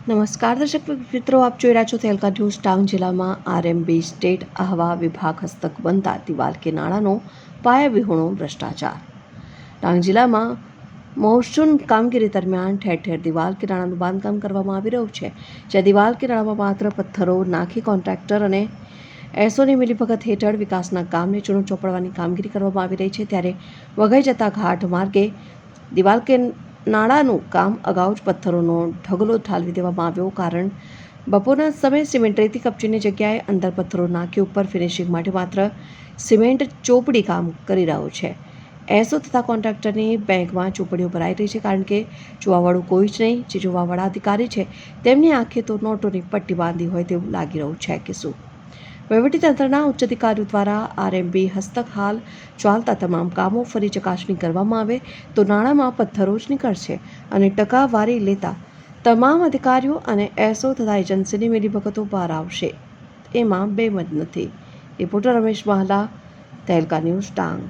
નમસ્કાર દર્શક મિત્રો, આપ જોઈ રહ્યા છો તહેલકા ન્યૂઝ. ડાંગ જિલ્લામાં આરએમબી સ્ટેટ આહવા વિભાગ હસ્તક બનતા દિવાલ કે નાણાંનો પાયાવિહોણો ભ્રષ્ટાચાર. ડાંગ જિલ્લામાં મહોત્સવ કામગીરી દરમિયાન ઠેર ઠેર દિવાલ કે નાણાંનું બાંધકામ કરવામાં આવી રહ્યું છે. જ્યાં દિવાલ કે નાણાંમાં માત્ર પથ્થરો નાખી કોન્ટ્રાક્ટર અને એસોની મિલીભગત હેઠળ વિકાસના કામને ચૂનો ચોપડવાની કામગીરી કરવામાં આવી રહી છે. ત્યારે વઘઈ જતા ઘાટ માર્ગે દિવાલ કે નાણાંનું કામ અગાઉ જ પથ્થરોનો ઢગલો ઠાલવી દેવામાં આવ્યો. કારણ બપોરના સમયે સિમેન્ટ રેતી કપચીની જગ્યાએ અંદર પથ્થરો નાખી ઉપર ફિનિશિંગ માટે માત્ર સિમેન્ટ ચોપડી કામ કરી રહ્યો છે. એસો તથા કોન્ટ્રાક્ટરની બેંકમાં ચોપડીઓ ભરાઈ રહી છે, કારણ કે જોવાવાળું કોઈ જ નહીં. જે જોવાવાળા અધિકારી છે તેમની આંખે તો નોટોની પટ્ટી બાંધી હોય તેવું લાગી રહ્યું છે કે શું. વહીવટીતંત્રના ઉચ્ચ અધિકારીઓ દ્વારા આરએમબી હસ્તક હાલ ચાલતા તમામ કામો ફરી ચકાસણી કરવામાં આવે તો નાણાંમાં પથ્થરો જ નીકળશે અને ટકાવારી લેતા તમામ અધિકારીઓ અને એસો તથા એજન્સીની મિલીભગતો બહાર આવશે. એમાં બેમત નથી. Reporter Ramesh Mahala, Tehelka news, Dang.